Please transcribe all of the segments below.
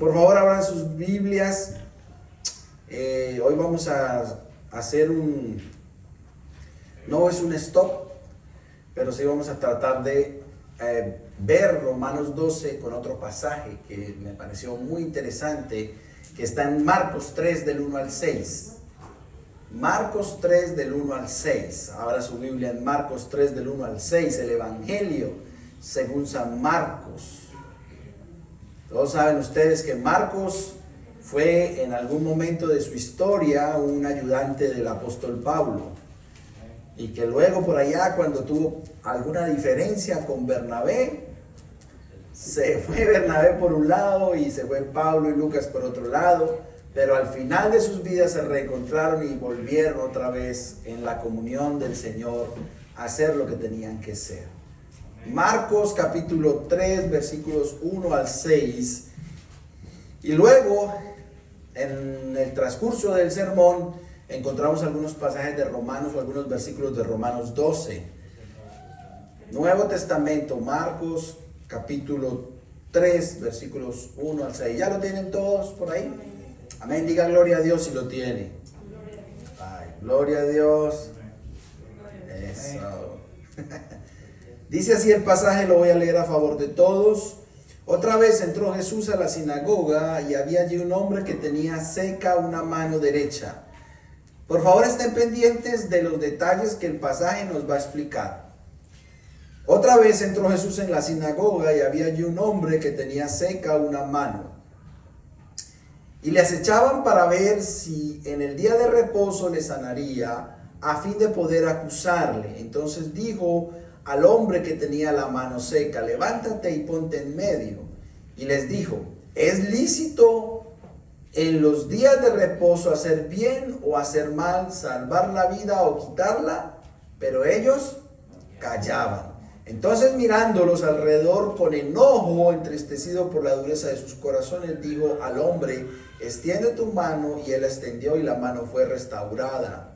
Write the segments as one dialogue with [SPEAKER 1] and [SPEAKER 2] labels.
[SPEAKER 1] Por favor, abran sus Biblias. Hoy vamos a hacer no es un stop, pero sí vamos a tratar de ver Romanos 12 con otro pasaje que me pareció muy interesante, que está en Marcos 3 del 1 al 6. Marcos 3 del 1 al 6. Abra su Biblia en Marcos 3 del 1 al 6, el Evangelio según San Marcos. Todos saben ustedes que Marcos fue en algún momento de su historia un ayudante del apóstol Pablo, y que luego por allá, cuando tuvo alguna diferencia con Bernabé, se fue Bernabé por un lado y se fue Pablo y Lucas por otro lado, pero al final de sus vidas se reencontraron y volvieron otra vez en la comunión del Señor a hacer lo que tenían que ser. Marcos capítulo 3 versículos 1 al 6, y luego en el transcurso del sermón encontramos algunos pasajes de Romanos o algunos versículos de Romanos 12. Nuevo Testamento, Marcos capítulo 3 versículos 1 al 6. ¿Ya lo tienen todos por ahí? Amén, diga gloria a Dios si lo tiene. Ay, gloria a Dios. Eso. Dice así el pasaje, lo voy a leer a favor de todos. Otra vez entró Jesús a la sinagoga y había allí un hombre que tenía seca una mano derecha. Por favor, estén pendientes de los detalles que el pasaje nos va a explicar. Otra vez entró Jesús en la sinagoga y había allí un hombre que tenía seca una mano. Y le acechaban para ver si en el día de reposo le sanaría, a fin de poder acusarle. Entonces dijo al hombre que tenía la mano seca: levántate y ponte en medio. Y les dijo: ¿es lícito en los días de reposo hacer bien o hacer mal, salvar la vida o quitarla? Pero ellos callaban. Entonces, mirándolos alrededor con enojo, entristecido por la dureza de sus corazones, dijo al hombre: extiende tu mano. Y él la extendió y la mano fue restaurada,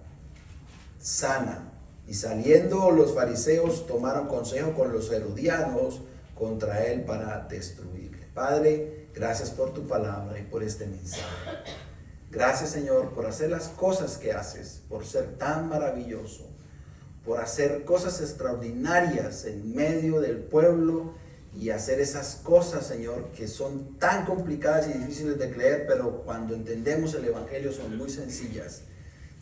[SPEAKER 1] sana. Y saliendo los fariseos tomaron consejo con los herodianos contra él para destruirle. Padre, gracias por tu palabra y por este mensaje. Gracias, Señor, por hacer las cosas que haces, por ser tan maravilloso, por hacer cosas extraordinarias en medio del pueblo y hacer esas cosas, Señor, que son tan complicadas y difíciles de creer, pero cuando entendemos el Evangelio son muy sencillas.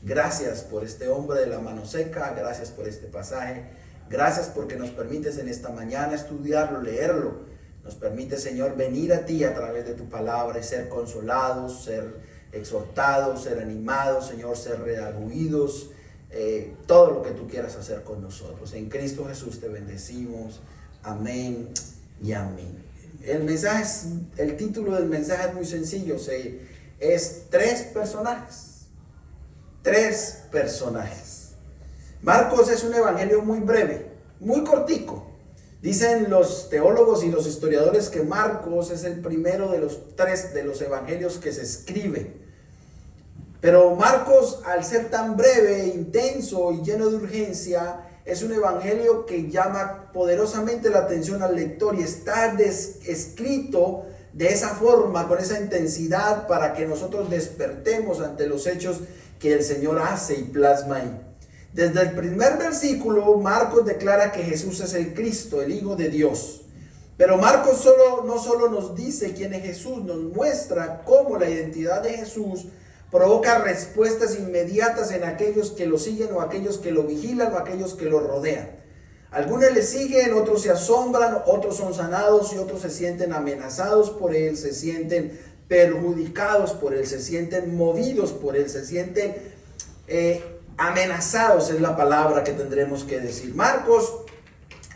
[SPEAKER 1] Gracias por este hombre de la mano seca, gracias por este pasaje, gracias porque nos permites en esta mañana estudiarlo, leerlo. Nos permite, Señor, venir a ti a través de tu palabra y ser consolados, ser exhortados, ser animados, Señor, ser redarguidos, todo lo que tú quieras hacer con nosotros. En Cristo Jesús te bendecimos. Amén y amén. El título del mensaje es muy sencillo, es tres personajes. Tres personajes. Marcos es un evangelio muy breve, muy cortico. Dicen los teólogos y los historiadores que Marcos es el primero de los tres de los evangelios que se escribe. Pero Marcos, al ser tan breve, intenso y lleno de urgencia, es un evangelio que llama poderosamente la atención al lector y está escrito de esa forma, con esa intensidad, para que nosotros despertemos ante los hechos que el Señor hace y plasma ahí. Desde el primer versículo, Marcos declara que Jesús es el Cristo, el Hijo de Dios. Pero Marcos no solo nos dice quién es Jesús, nos muestra cómo la identidad de Jesús provoca respuestas inmediatas en aquellos que lo siguen o aquellos que lo vigilan o aquellos que lo rodean. Algunos le siguen, otros se asombran, otros son sanados y otros se sienten amenazados por él, se sienten perjudicados por él, se sienten movidos por él, se sienten amenazados, es la palabra que tendremos que decir. Marcos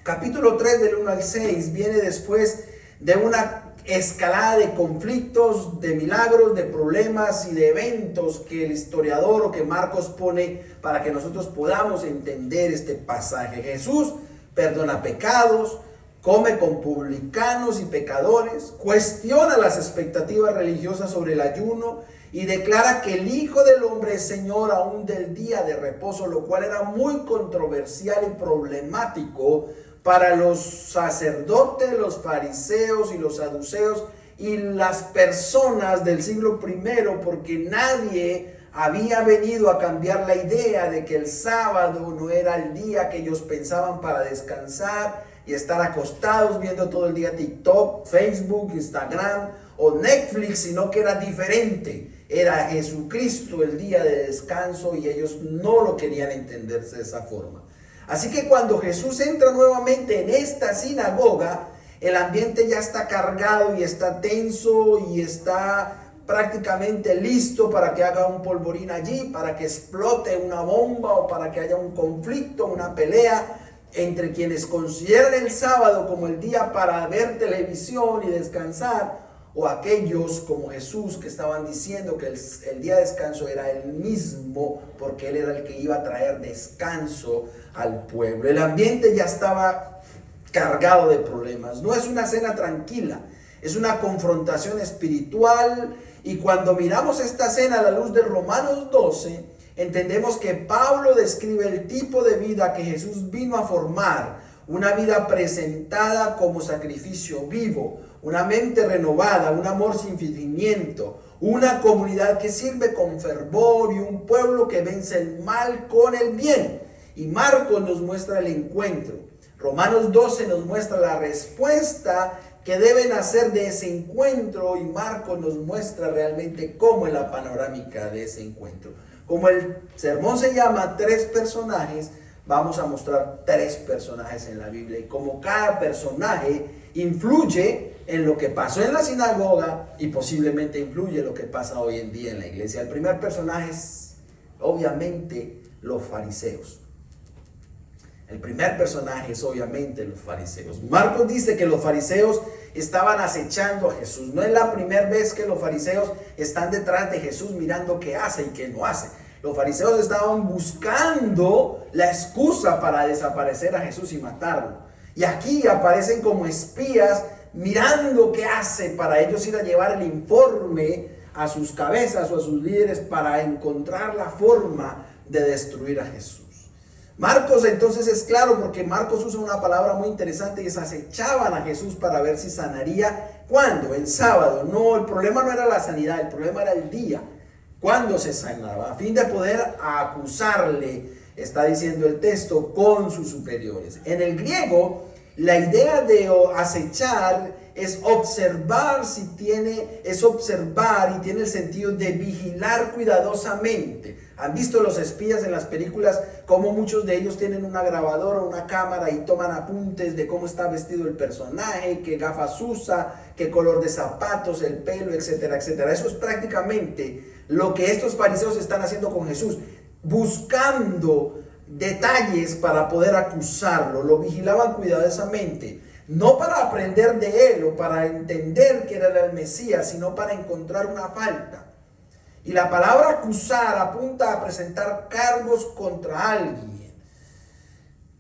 [SPEAKER 1] capítulo 3 del 1 al 6 viene después de una escalada de conflictos, de milagros, de problemas y de eventos que el historiador o que Marcos pone para que nosotros podamos entender este pasaje. Jesús perdona pecados, come con publicanos y pecadores, cuestiona las expectativas religiosas sobre el ayuno y declara que el Hijo del Hombre es Señor aún del día de reposo, lo cual era muy controversial y problemático para los sacerdotes, los fariseos y los saduceos, y las personas del siglo I, porque nadie había venido a cambiar la idea de que el sábado no era el día que ellos pensaban para descansar y estar acostados viendo todo el día TikTok, Facebook, Instagram o Netflix, sino que era diferente. Era Jesucristo el día de descanso y ellos no lo querían entenderse de esa forma. Así que cuando Jesús entra nuevamente en esta sinagoga, el ambiente ya está cargado y está tenso y está prácticamente listo para que haga un polvorín allí, para que explote una bomba o para que haya un conflicto, una pelea entre quienes consideran el sábado como el día para ver televisión y descansar, o aquellos como Jesús que estaban diciendo que el día de descanso era el mismo porque Él era el que iba a traer descanso al pueblo. El ambiente ya estaba cargado de problemas. No es una cena tranquila, es una confrontación espiritual. Y cuando miramos esta cena a la luz de Romanos 12, entendemos que Pablo describe el tipo de vida que Jesús vino a formar, una vida presentada como sacrificio vivo, una mente renovada, un amor sin fingimiento, una comunidad que sirve con fervor y un pueblo que vence el mal con el bien. Y Marcos nos muestra el encuentro. Romanos 12 nos muestra la respuesta que deben hacer de ese encuentro, y Marcos nos muestra realmente cómo es la panorámica de ese encuentro. Como el sermón se llama Tres personajes, vamos a mostrar tres personajes en la Biblia y cómo cada personaje influye en lo que pasó en la sinagoga y posiblemente influye en lo que pasa hoy en día en la iglesia. El primer personaje es obviamente los fariseos. El primer personaje es obviamente los fariseos. Marcos dice que los fariseos estaban acechando a Jesús. No es la primera vez que los fariseos están detrás de Jesús mirando qué hace y qué no hace. Los fariseos estaban buscando la excusa para desaparecer a Jesús y matarlo. Y aquí aparecen como espías mirando qué hace para ellos ir a llevar el informe a sus cabezas o a sus líderes para encontrar la forma de destruir a Jesús. Marcos entonces es claro porque Marcos usa una palabra muy interesante y es acechaban a Jesús para ver si sanaría. ¿Cuándo? El sábado. No, el problema no era la sanidad, el problema era el día. ¿Cuándo se sanaba? A fin de poder acusarle, está diciendo el texto, con sus superiores. En el griego, la idea de acechar es observar es observar y tiene el sentido de vigilar cuidadosamente. ¿Han visto los espías en las películas cómo muchos de ellos tienen una grabadora o una cámara y toman apuntes de cómo está vestido el personaje, qué gafas usa, qué color de zapatos, el pelo, etcétera, etcétera? Eso es prácticamente lo que estos fariseos están haciendo con Jesús, buscando detalles para poder acusarlo. Lo vigilaban cuidadosamente, no para aprender de él o para entender que era el Mesías, sino para encontrar una falta. Y la palabra acusar apunta a presentar cargos contra alguien.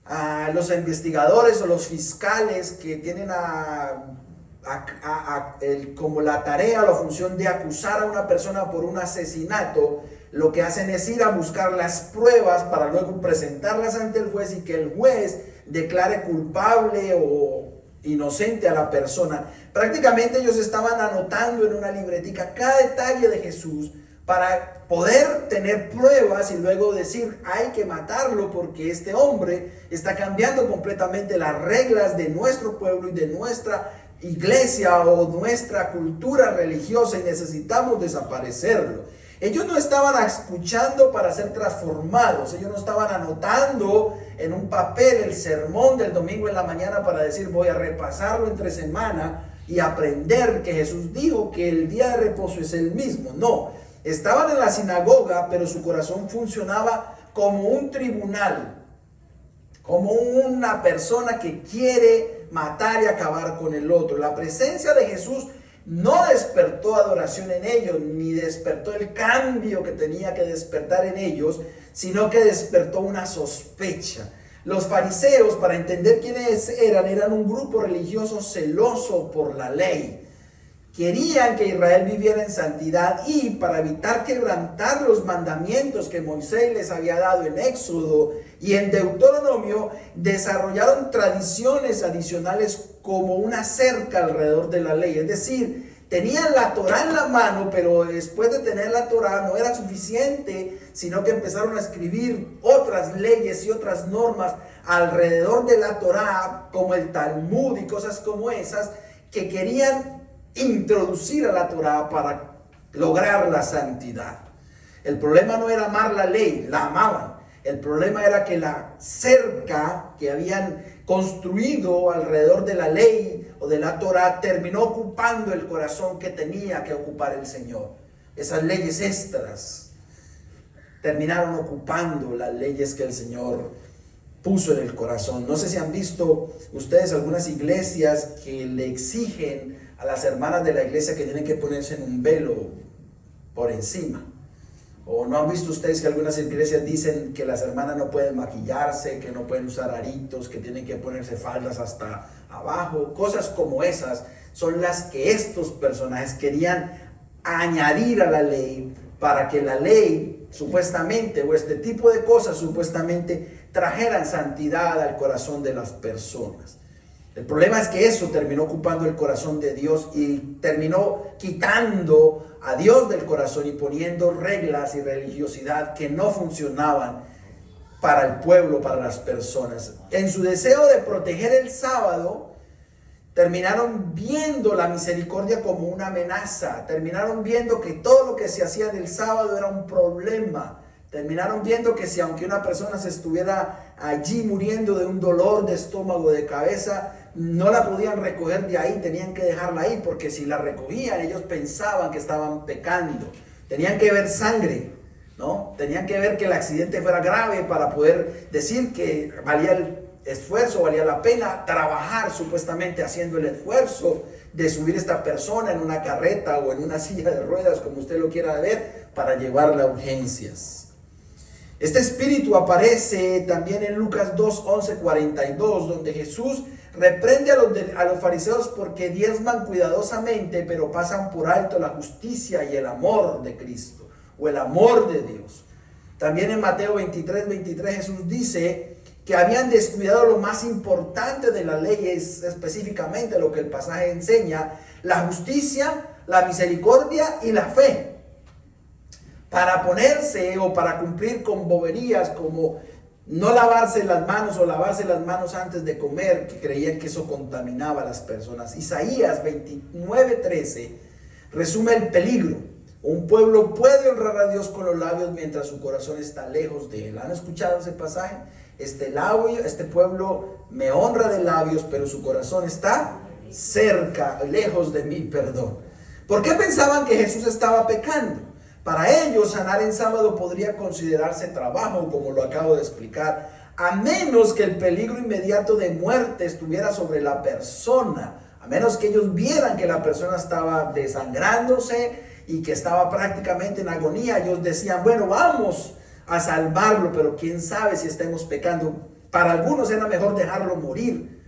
[SPEAKER 1] A los investigadores o los fiscales que tienen como la tarea o la función de acusar a una persona por un asesinato, lo que hacen es ir a buscar las pruebas para luego presentarlas ante el juez y que el juez declare culpable o inocente a la persona. Prácticamente ellos estaban anotando en una libretica cada detalle de Jesús para poder tener pruebas y luego decir hay que matarlo porque este hombre está cambiando completamente las reglas de nuestro pueblo y de nuestra iglesia o nuestra cultura religiosa y necesitamos desaparecerlo. Ellos no estaban escuchando para ser transformados, ellos no estaban anotando en un papel el sermón del domingo en la mañana para decir voy a repasarlo entre semana y aprender que Jesús dijo que el día de reposo es el mismo. No, estaban en la sinagoga, pero su corazón funcionaba como un tribunal, como una persona que quiere matar y acabar con el otro. La presencia de Jesús no despertó adoración en ellos, ni despertó el cambio que tenía que despertar en ellos, sino que despertó una sospecha. Los fariseos, para entender quiénes eran un grupo religioso celoso por la ley. Querían que Israel viviera en santidad y para evitar quebrantar los mandamientos que Moisés les había dado en Éxodo y en Deuteronomio, desarrollaron tradiciones adicionales como una cerca alrededor de la ley. Es decir, tenían la Torá en la mano, pero después de tener la Torá no era suficiente, sino que empezaron a escribir otras leyes y otras normas alrededor de la Torá, como el Talmud y cosas como esas, que querían introducir a la Torá para lograr la santidad. El problema no era amar la ley, la amaban. El problema era que la cerca que habían construido alrededor de la ley o de la Torá terminó ocupando el corazón que tenía que ocupar el Señor. Esas leyes extras terminaron ocupando las leyes que el Señor puso en el corazón. No sé si han visto ustedes algunas iglesias que le exigen a las hermanas de la iglesia que tienen que ponerse en un velo por encima. ¿O no han visto ustedes que algunas iglesias dicen que las hermanas no pueden maquillarse, que no pueden usar aritos, que tienen que ponerse faldas hasta abajo? Cosas como esas son las que estos personajes querían añadir a la ley para que la ley supuestamente, o este tipo de cosas supuestamente, trajeran santidad al corazón de las personas. El problema es que eso terminó ocupando el corazón de Dios y terminó quitando a Dios del corazón y poniendo reglas y religiosidad que no funcionaban para el pueblo, para las personas. En su deseo de proteger el sábado, terminaron viendo la misericordia como una amenaza. Terminaron viendo que todo lo que se hacía del sábado era un problema. Terminaron viendo que si aunque una persona se estuviera allí muriendo de un dolor de estómago, de cabeza, no la podían recoger de ahí, tenían que dejarla ahí, porque si la recogían ellos pensaban que estaban pecando. Tenían que ver sangre, ¿no? Tenían que ver que el accidente fuera grave para poder decir que valía el esfuerzo, valía la pena trabajar supuestamente haciendo el esfuerzo de subir esta persona en una carreta o en una silla de ruedas, como usted lo quiera ver, para llevarla a urgencias. Este espíritu aparece también en Lucas 2, 11, 42, donde Jesús reprende a los fariseos porque diezman cuidadosamente, pero pasan por alto la justicia y el amor de Cristo, o el amor de Dios. También en Mateo 23, 23 Jesús dice que habían descuidado lo más importante de la ley, es específicamente lo que el pasaje enseña: la justicia, la misericordia y la fe. Para ponerse o para cumplir con boberías como no lavarse las manos o lavarse las manos antes de comer, que creían que eso contaminaba a las personas. Isaías 29:13 resume el peligro. Un pueblo puede honrar a Dios con los labios mientras su corazón está lejos de él. ¿Han escuchado ese pasaje? Este pueblo me honra de labios, pero su corazón está cerca, lejos de mí, perdón. ¿Por qué pensaban que Jesús estaba pecando? Para ellos, sanar en sábado podría considerarse trabajo, como lo acabo de explicar, a menos que el peligro inmediato de muerte estuviera sobre la persona, a menos que ellos vieran que la persona estaba desangrándose y que estaba prácticamente en agonía. Ellos decían, bueno, vamos a salvarlo, pero quién sabe si estemos pecando. Para algunos era mejor dejarlo morir.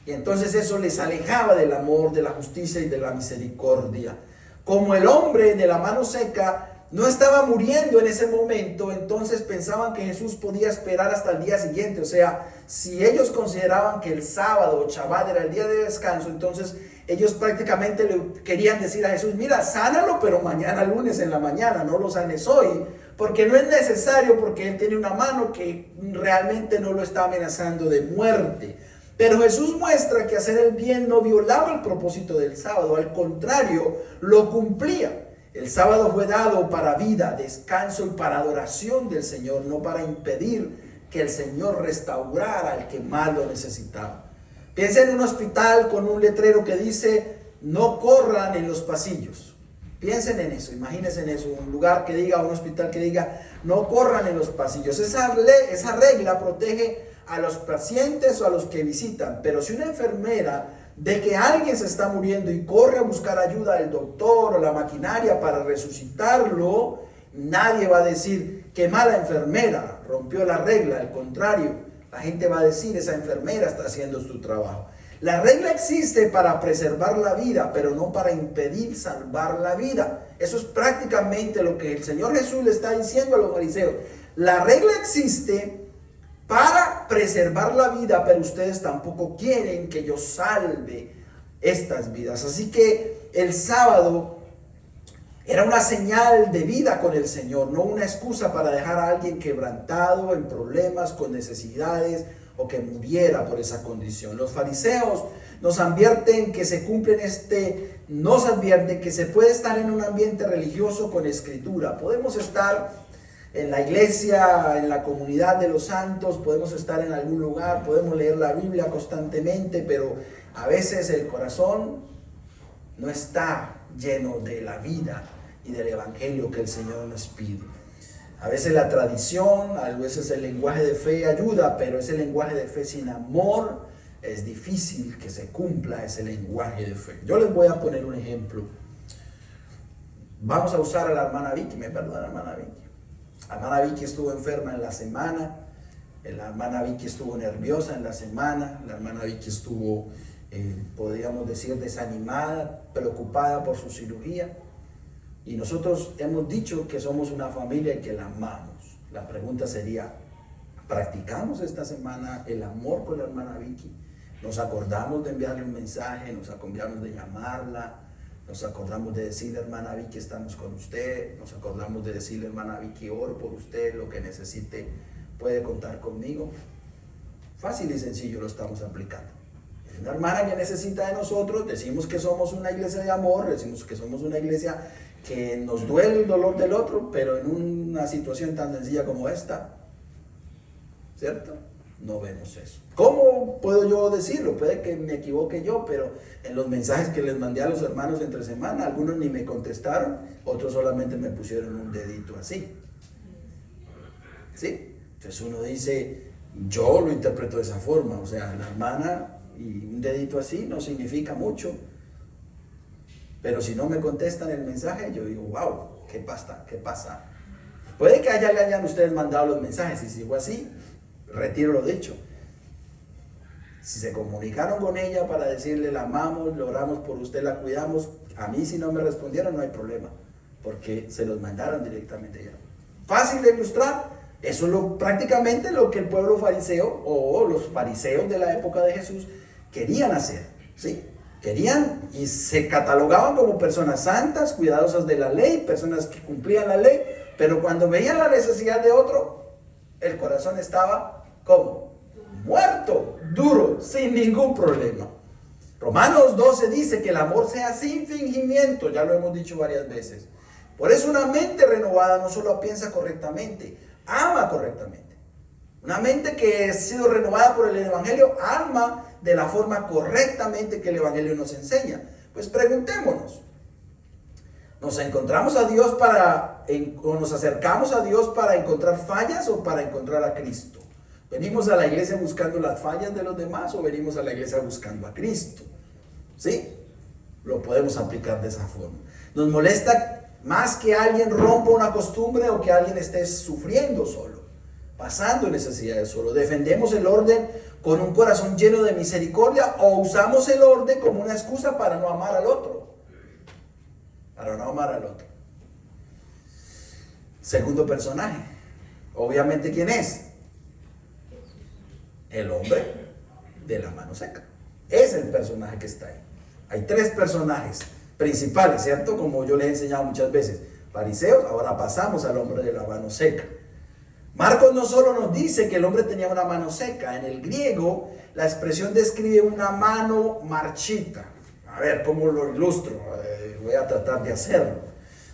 [SPEAKER 1] Y entonces eso les alejaba del amor, de la justicia y de la misericordia. Como el hombre de la mano seca no estaba muriendo en ese momento, entonces pensaban que Jesús podía esperar hasta el día siguiente. O sea, si ellos consideraban que el sábado o Shabbat era el día de descanso, entonces ellos prácticamente le querían decir a Jesús, mira, sánalo, pero mañana lunes en la mañana, no lo sanes hoy, porque no es necesario, porque él tiene una mano que realmente no lo está amenazando de muerte. Pero Jesús muestra que hacer el bien no violaba el propósito del sábado, al contrario, lo cumplía. El sábado fue dado para vida, descanso y para adoración del Señor, no para impedir que el Señor restaurara al que más lo necesitaba. Piensa en un hospital con un letrero que dice, no corran en los pasillos. Piensen en eso, imagínense en eso, un lugar que diga, un hospital que diga, no corran en los pasillos. Esa regla protege a los pacientes o a los que visitan, pero si una enfermera de que alguien se está muriendo y corre a buscar ayuda del doctor o la maquinaria para resucitarlo, nadie va a decir que mala enfermera, rompió la regla. Al contrario, la gente va a decir, esa enfermera está haciendo su trabajo. La regla existe para preservar la vida, pero no para impedir salvar la vida. Eso es prácticamente lo que el Señor Jesús le está diciendo a los fariseos. La regla existe para preservar la vida, pero ustedes tampoco quieren que yo salve estas vidas. Así que el sábado era una señal de vida con el Señor, no una excusa para dejar a alguien quebrantado, en problemas, con necesidades, o que muriera por esa condición. Los fariseos nos advierten que se puede estar en un ambiente religioso con escritura. Podemos estar en la iglesia, en la comunidad de los santos, podemos estar en algún lugar, podemos leer la Biblia constantemente, pero a veces el corazón no está lleno de la vida y del evangelio que el Señor nos pide. A veces la tradición, a veces el lenguaje de fe ayuda, pero ese lenguaje de fe sin amor es difícil que se cumpla ese lenguaje de fe. Yo les voy a poner un ejemplo. Vamos a usar a la hermana Vicky, ¿me perdona, hermana Vicky? La hermana Vicky estuvo enferma en la semana, la hermana Vicky estuvo nerviosa en la semana, la hermana Vicky estuvo, podríamos decir, desanimada, preocupada por su cirugía. Y nosotros hemos dicho que somos una familia y que la amamos. La pregunta sería, ¿practicamos esta semana el amor por la hermana Vicky? ¿Nos acordamos de enviarle un mensaje? ¿Nos acordamos de llamarla? ¿Nos acordamos de decirle, hermana Vicky, estamos con usted? ¿Nos acordamos de decirle, hermana Vicky, oro por usted, lo que necesite, puede contar conmigo? Fácil y sencillo lo estamos aplicando. Es una hermana que necesita de nosotros, decimos que somos una iglesia de amor, decimos que somos una iglesia que nos duele el dolor del otro, pero en una situación tan sencilla como esta, ¿cierto? No vemos eso. ¿Cómo puedo yo decirlo? Puede que me equivoque yo, pero en los mensajes que les mandé a los hermanos entre semana, algunos ni me contestaron, otros solamente me pusieron un dedito así. ¿Sí? Entonces uno dice, yo lo interpreto de esa forma, o sea, la hermana y un dedito así no significa mucho. Pero si no me contestan el mensaje, yo digo, wow, ¿qué pasa? ¿Qué pasa? Puede que le hayan ustedes mandado los mensajes, y si sigo así, retiro lo dicho. Si se comunicaron con ella para decirle, la amamos, lo oramos por usted, la cuidamos, a mí si no me respondieron no hay problema, porque se los mandaron directamente a ella. Fácil de ilustrar, eso es prácticamente lo que el pueblo fariseo, o los fariseos de la época de Jesús, querían hacer, ¿sí? Querían y se catalogaban como personas santas, cuidadosas de la ley, personas que cumplían la ley, pero cuando veían la necesidad de otro, el corazón estaba, ¿cómo? Muerto, duro, sin ningún problema. Romanos 12 dice que el amor sea sin fingimiento, ya lo hemos dicho varias veces. Por eso una mente renovada no solo piensa correctamente, ama correctamente. Una mente que ha sido renovada por el Evangelio, ama de la forma correctamente que el Evangelio nos enseña. Pues preguntémonos, ¿nos encontramos a Dios o nos acercamos a Dios para encontrar fallas o para encontrar a Cristo? ¿Venimos a la iglesia buscando las fallas de los demás o venimos a la iglesia buscando a Cristo? ¿Sí? Lo podemos aplicar de esa forma. Nos molesta más que alguien rompa una costumbre o que alguien esté sufriendo solo, pasando necesidades solo. ¿Defendemos el orden con un corazón lleno de misericordia o usamos el orden como una excusa para no amar al otro? Para no amar al otro. Segundo personaje. Obviamente, ¿quién es? El hombre de la mano seca. Es el personaje que está ahí. Hay tres personajes principales, ¿cierto? Como yo les he enseñado muchas veces. Fariseos, ahora pasamos al hombre de la mano seca. Marcos no solo nos dice que el hombre tenía una mano seca. En el griego, la expresión describe una mano marchita. A ver, ¿cómo lo ilustro? Voy a tratar de hacerlo.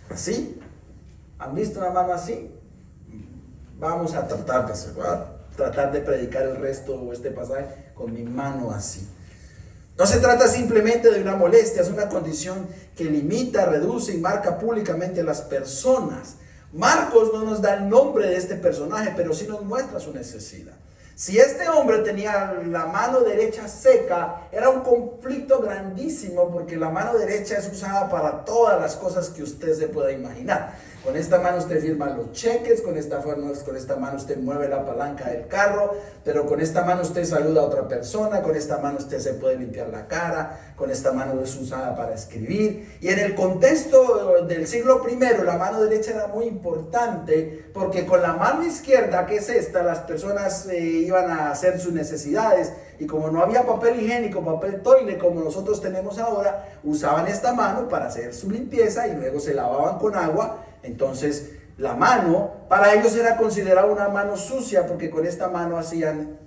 [SPEAKER 1] ¿Así? ¿Han visto una mano así? Vamos a tratar de hacerlo, ¿verdad? Tratar de predicar el resto o este pasaje con mi mano así. No se trata simplemente de una molestia, es una condición que limita, reduce y marca públicamente a las personas. Marcos no nos da el nombre de este personaje, pero sí nos muestra su necesidad. Si este hombre tenía la mano derecha seca, era un conflicto grandísimo porque la mano derecha es usada para todas las cosas que usted se pueda imaginar. Con esta mano usted firma los cheques, con esta mano usted mueve la palanca del carro, pero con esta mano usted saluda a otra persona, con esta mano usted se puede limpiar la cara, con esta mano es usada para escribir. Y en el contexto del siglo I, la mano derecha era muy importante porque con la mano izquierda, que es esta, las personas iban a hacer sus necesidades, y como no había papel higiénico, papel toile como nosotros tenemos ahora, usaban esta mano para hacer su limpieza y luego se lavaban con agua. Entonces la mano para ellos era considerada una mano sucia, porque con esta mano hacían,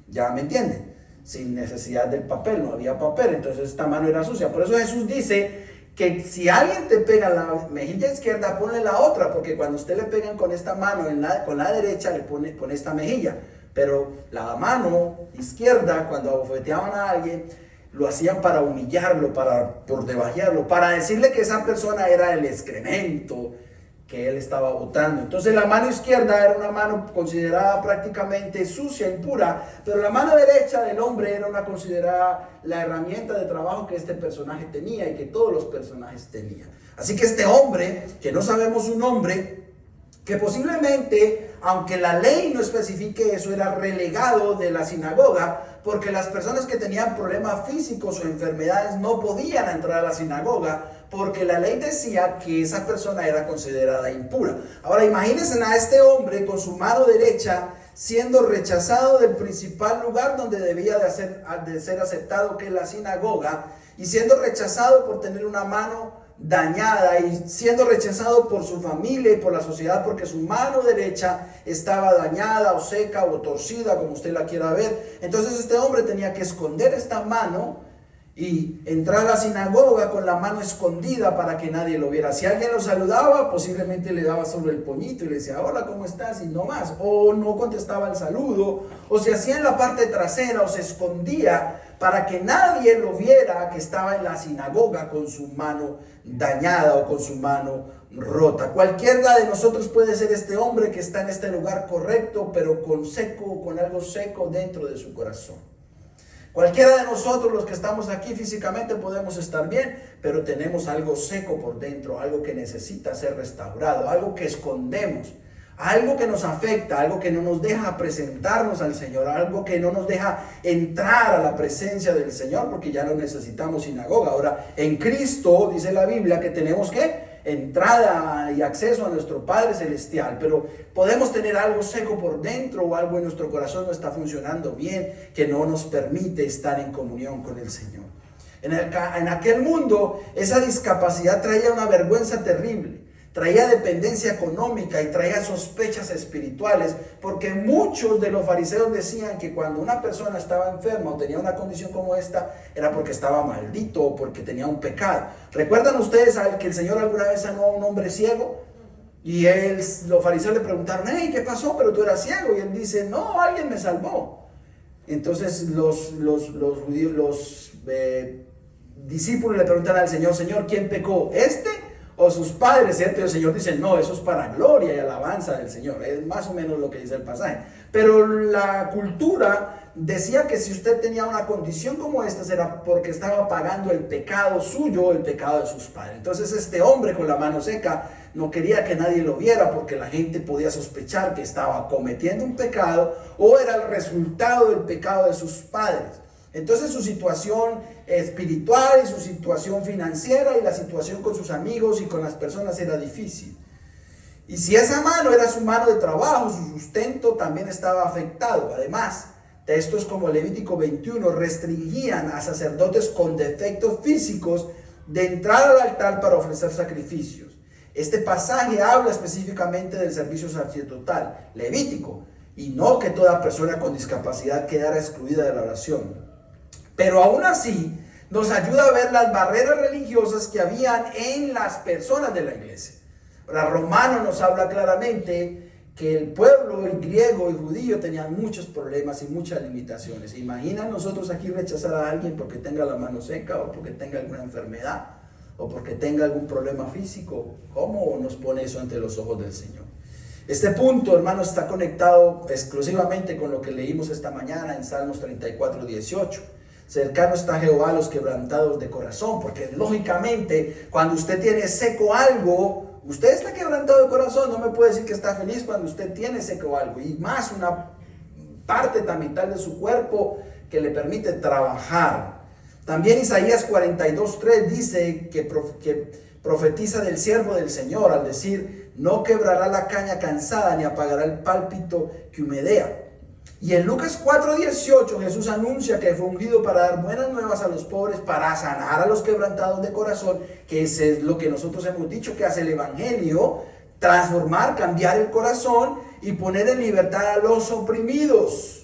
[SPEAKER 1] ya me entienden, sin necesidad del papel, no había papel, entonces esta mano era sucia. Por eso Jesús dice que si alguien te pega la mejilla izquierda, ponle la otra, porque cuando usted le pegan con esta mano, con la derecha le pone con esta mejilla, pero la mano izquierda, cuando abofeteaban a alguien, lo hacían para humillarlo, por debajearlo, para decirle que esa persona era el excremento que él estaba botando. Entonces la mano izquierda era una mano considerada prácticamente sucia, impura, pero la mano derecha del hombre era una considerada la herramienta de trabajo que este personaje tenía y que todos los personajes tenían. Así que este hombre, que no sabemos su nombre, que posiblemente, aunque la ley no especifique eso, era relegado de la sinagoga, porque las personas que tenían problemas físicos o enfermedades no podían entrar a la sinagoga, porque la ley decía que esa persona era considerada impura. Ahora imagínense a este hombre con su mano derecha siendo rechazado del principal lugar donde debía de ser aceptado, que es la sinagoga, y siendo rechazado por tener una mano dañada, y siendo rechazado por su familia y por la sociedad porque su mano derecha estaba dañada o seca o torcida, como usted la quiera ver. Entonces este hombre tenía que esconder esta mano y entrar a la sinagoga con la mano escondida para que nadie lo viera. Si alguien lo saludaba, posiblemente le daba sobre el puñito y le decía, hola, ¿cómo estás? Y no más. O no contestaba el saludo, o se hacía en la parte trasera, o se escondía para que nadie lo viera que estaba en la sinagoga con su mano dañada o con su mano rota. Cualquiera de nosotros puede ser este hombre que está en este lugar correcto, pero con algo seco dentro de su corazón. Cualquiera de nosotros, los que estamos aquí físicamente, podemos estar bien, pero tenemos algo seco por dentro, algo que necesita ser restaurado, algo que escondemos, algo que nos afecta, algo que no nos deja presentarnos al Señor, algo que no nos deja entrar a la presencia del Señor, porque ya no necesitamos sinagoga. Ahora, en Cristo dice la Biblia que tenemos que entrada y acceso a nuestro Padre Celestial, pero podemos tener algo seco por dentro o algo en nuestro corazón no está funcionando bien, que no nos permite estar en comunión con el Señor. En aquel mundo, esa discapacidad traía una vergüenza terrible, traía dependencia económica y traía sospechas espirituales, porque muchos de los fariseos decían que cuando una persona estaba enferma o tenía una condición como esta, era porque estaba maldito o porque tenía un pecado. ¿Recuerdan ustedes que el Señor alguna vez sanó a un hombre ciego? Y los fariseos le preguntaron, hey, ¿qué pasó? Pero tú eras ciego. Y él dice, no, alguien me salvó. Entonces los discípulos le preguntan al Señor, Señor, ¿quién pecó? ¿Este o sus padres? ¿Cierto? Y el Señor dice, no, eso es para gloria y alabanza del Señor. Es más o menos lo que dice el pasaje. Pero la cultura decía que si usted tenía una condición como esta, era porque estaba pagando el pecado suyo, el pecado de sus padres. Entonces este hombre con la mano seca no quería que nadie lo viera, porque la gente podía sospechar que estaba cometiendo un pecado o era el resultado del pecado de sus padres. Entonces su situación espiritual y su situación financiera y la situación con sus amigos y con las personas era difícil. Y si esa mano era su mano de trabajo, su sustento también estaba afectado. Además, textos como Levítico 21 restringían a sacerdotes con defectos físicos de entrar al altar para ofrecer sacrificios. Este pasaje habla específicamente del servicio sacerdotal, Levítico, y no que toda persona con discapacidad quedara excluida de la oración. Pero aún así, nos ayuda a ver las barreras religiosas que habían en las personas de la iglesia. Ahora, Romano nos habla claramente que el pueblo griego y judío tenían muchos problemas y muchas limitaciones. ¿Se imaginan nosotros aquí rechazar a alguien porque tenga la mano seca o porque tenga alguna enfermedad o porque tenga algún problema físico? ¿Cómo nos pone eso ante los ojos del Señor? Este punto, hermano, está conectado exclusivamente con lo que leímos esta mañana en Salmos 34, 18. Cercano está Jehová a los quebrantados de corazón, porque lógicamente cuando usted tiene seco algo, usted está quebrantado de corazón. No me puede decir que está feliz cuando usted tiene seco algo, y más una parte tan vital de su cuerpo que le permite trabajar. También Isaías 42:3 dice que profetiza del siervo del Señor al decir, no quebrará la caña cansada ni apagará el pálpito que humedea. Y en Lucas 4:18 Jesús anuncia que fue ungido para dar buenas nuevas a los pobres, para sanar a los quebrantados de corazón, que eso es lo que nosotros hemos dicho que hace el Evangelio: transformar, cambiar el corazón y poner en libertad a los oprimidos.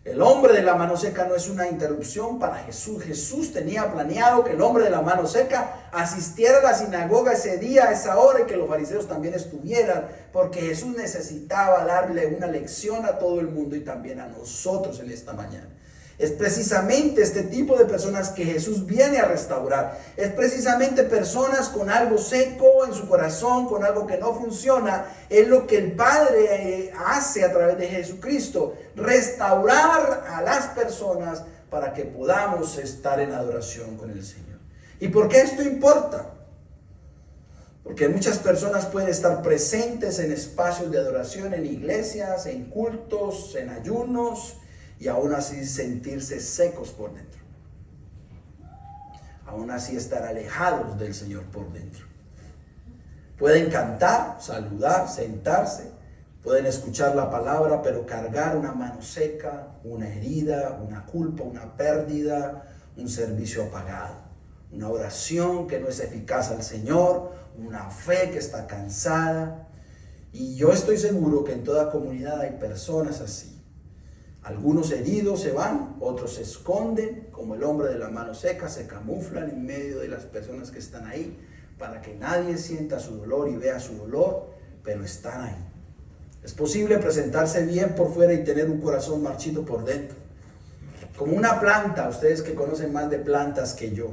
[SPEAKER 1] El hombre de la mano seca no es una interrupción para Jesús. Jesús tenía planeado que el hombre de la mano seca asistiera a la sinagoga ese día, a esa hora, y que los fariseos también estuvieran, porque Jesús necesitaba darle una lección a todo el mundo y también a nosotros en esta mañana. Es precisamente este tipo de personas que Jesús viene a restaurar. Es precisamente personas con algo seco en su corazón, con algo que no funciona. Es lo que el Padre hace a través de Jesucristo: restaurar a las personas para que podamos estar en adoración con el Señor. ¿Y por qué esto importa? Porque muchas personas pueden estar presentes en espacios de adoración, en iglesias, en cultos, en ayunos, y aún así sentirse secos por dentro. Aún así estar alejados del Señor por dentro. Pueden cantar, saludar, sentarse, pueden escuchar la palabra, pero cargar una mano seca, una herida, una culpa, una pérdida, un servicio apagado, una oración que no es eficaz al Señor, una fe que está cansada. Y yo estoy seguro que en toda comunidad hay personas así. Algunos heridos se van, otros se esconden, como el hombre de la mano seca, se camuflan en medio de las personas que están ahí, para que nadie sienta su dolor y vea su dolor, pero están ahí. Es posible presentarse bien por fuera y tener un corazón marchito por dentro. Como una planta, ustedes que conocen más de plantas que yo.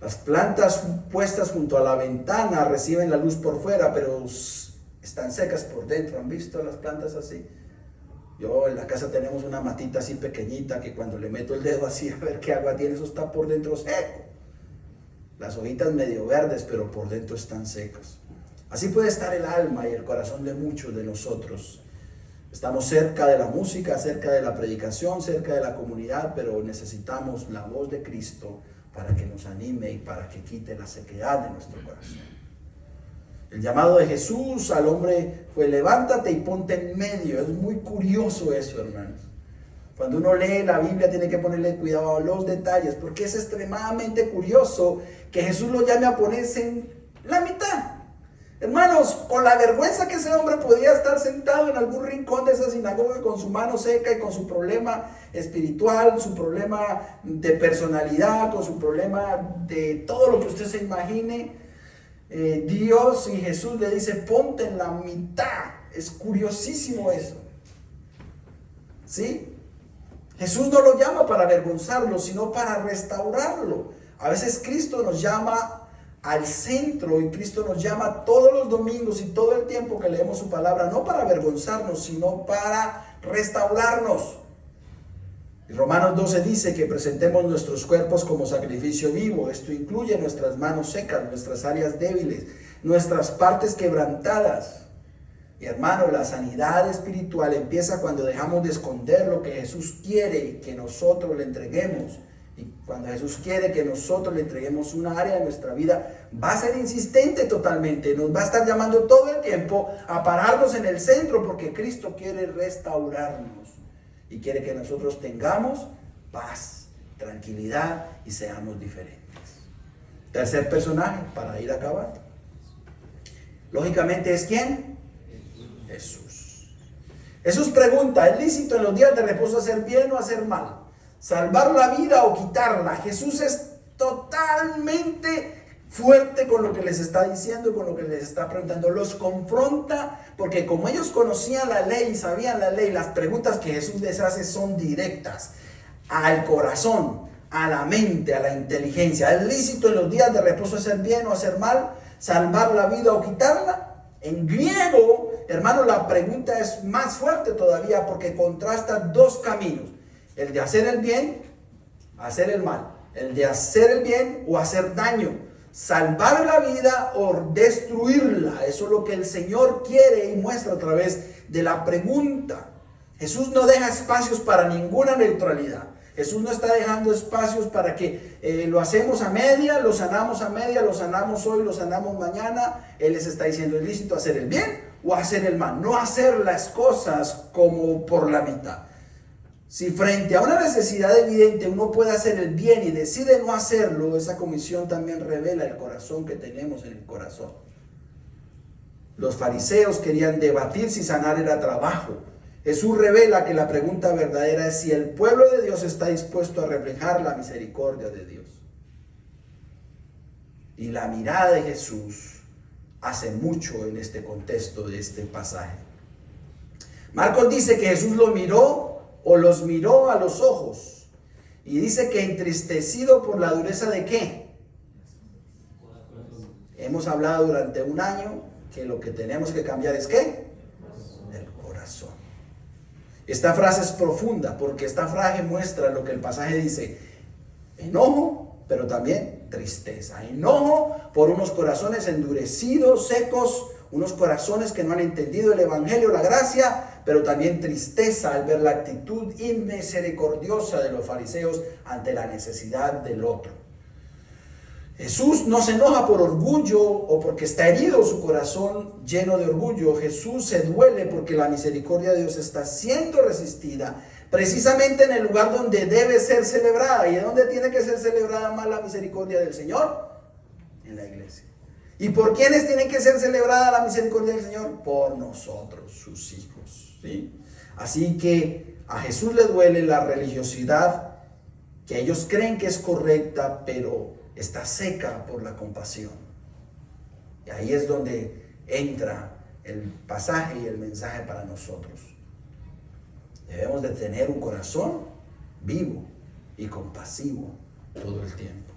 [SPEAKER 1] Las plantas puestas junto a la ventana reciben la luz por fuera, pero están secas por dentro. ¿Han visto las plantas así? Yo en la casa tenemos una matita así pequeñita que cuando le meto el dedo así a ver qué agua tiene, eso está por dentro seco. Las hojitas medio verdes, pero por dentro están secas. Así puede estar el alma y el corazón de muchos de nosotros. Estamos cerca de la música, cerca de la predicación, cerca de la comunidad, pero necesitamos la voz de Cristo para que nos anime y para que quite la sequedad de nuestro corazón. El llamado de Jesús al hombre fue: levántate y ponte en medio. Es muy curioso eso, hermanos. Cuando uno lee la Biblia tiene que ponerle cuidado a los detalles, porque es extremadamente curioso que Jesús lo llame a ponerse en la mitad. Hermanos, con la vergüenza que ese hombre podía estar sentado en algún rincón de esa sinagoga con su mano seca y con su problema espiritual, su problema de personalidad, con su problema de todo lo que usted se imagine, Dios y Jesús le dice: ponte en la mitad. Es curiosísimo eso, ¿sí? Jesús no lo llama para avergonzarlo, sino para restaurarlo. A veces Cristo nos llama al centro, y Cristo nos llama todos los domingos y todo el tiempo que leemos su palabra, no para avergonzarnos, sino para restaurarnos. Y Romanos 12 dice que presentemos nuestros cuerpos como sacrificio vivo. Esto incluye nuestras manos secas, nuestras áreas débiles, nuestras partes quebrantadas. Y hermano, la sanidad espiritual empieza cuando dejamos de esconder lo que Jesús quiere que nosotros le entreguemos. Y cuando Jesús quiere que nosotros le entreguemos una área de nuestra vida, va a ser insistente totalmente. Nos va a estar llamando todo el tiempo a pararnos en el centro, porque Cristo quiere restaurarnos y quiere que nosotros tengamos paz, tranquilidad y seamos diferentes. Tercer personaje para ir acabando. Lógicamente es ¿quién? Jesús. Jesús pregunta: ¿es lícito en los días de reposo hacer bien o hacer mal? ¿Salvar la vida o quitarla? Jesús es totalmente fuerte con lo que les está diciendo y con lo que les está preguntando. Los confronta porque como ellos conocían la ley y sabían la ley, las preguntas que Jesús les hace son directas al corazón, a la mente, a la inteligencia. ¿Es lícito en los días de reposo hacer bien o hacer mal? ¿Salvar la vida o quitarla? En griego, hermano, la pregunta es más fuerte todavía porque contrasta dos caminos: el de hacer el bien, hacer el mal, el de hacer el bien o hacer daño, salvar la vida o destruirla. Eso es lo que el Señor quiere y muestra a través de la pregunta. Jesús no deja espacios para ninguna neutralidad. Jesús no está dejando espacios para que lo hacemos a media, lo sanamos a media, lo sanamos hoy, lo sanamos mañana. Él les está diciendo: ¿es lícito hacer el bien o hacer el mal. No hacer las cosas como por la mitad. Si frente a una necesidad evidente uno puede hacer el bien y decide no hacerlo, esa comisión también revela el corazón que tenemos en el corazón. Los fariseos querían debatir si sanar era trabajo. Jesús revela que la pregunta verdadera es si el pueblo de Dios está dispuesto a reflejar la misericordia de Dios. Y la mirada de Jesús hace mucho en este contexto de este pasaje. Marcos dice que Jesús los miró a los ojos. Y dice que entristecido por la dureza de ¿qué? Hemos hablado durante un año que lo que tenemos que cambiar es ¿qué? El corazón. Esta frase es profunda porque esta frase muestra lo que el pasaje dice. Enojo, pero también tristeza. Enojo por unos corazones endurecidos, secos, unos corazones que no han entendido el evangelio, la gracia, pero también tristeza al ver la actitud inmisericordiosa de los fariseos ante la necesidad del otro. Jesús no se enoja por orgullo o porque está herido su corazón lleno de orgullo. Jesús se duele porque la misericordia de Dios está siendo resistida precisamente en el lugar donde debe ser celebrada. ¿Y dónde tiene que ser celebrada más la misericordia del Señor? En la iglesia. ¿Y por quiénes tiene que ser celebrada la misericordia del Señor? Por nosotros, sus hijos, ¿sí? Así que a Jesús le duele la religiosidad que ellos creen que es correcta, pero está seca por la compasión. Y ahí es donde entra el pasaje y el mensaje para nosotros. Debemos de tener un corazón vivo y compasivo todo el tiempo.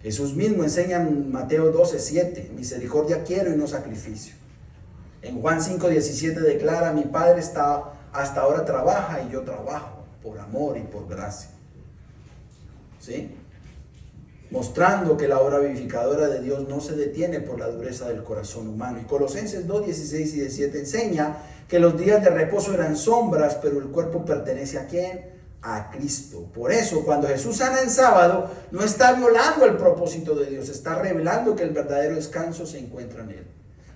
[SPEAKER 1] Jesús mismo enseña en Mateo 12:7, misericordia quiero y no sacrificio. En Juan 5:17 declara, mi Padre hasta ahora trabaja y yo trabajo por amor y por gracia. ¿Sí? Mostrando que la obra vivificadora de Dios no se detiene por la dureza del corazón humano. Y Colosenses 2:16 y 17 enseña que los días de reposo eran sombras, pero el cuerpo pertenece ¿a quién? A Cristo. Por eso, cuando Jesús sana en sábado, no está violando el propósito de Dios, está revelando que el verdadero descanso se encuentra en Él.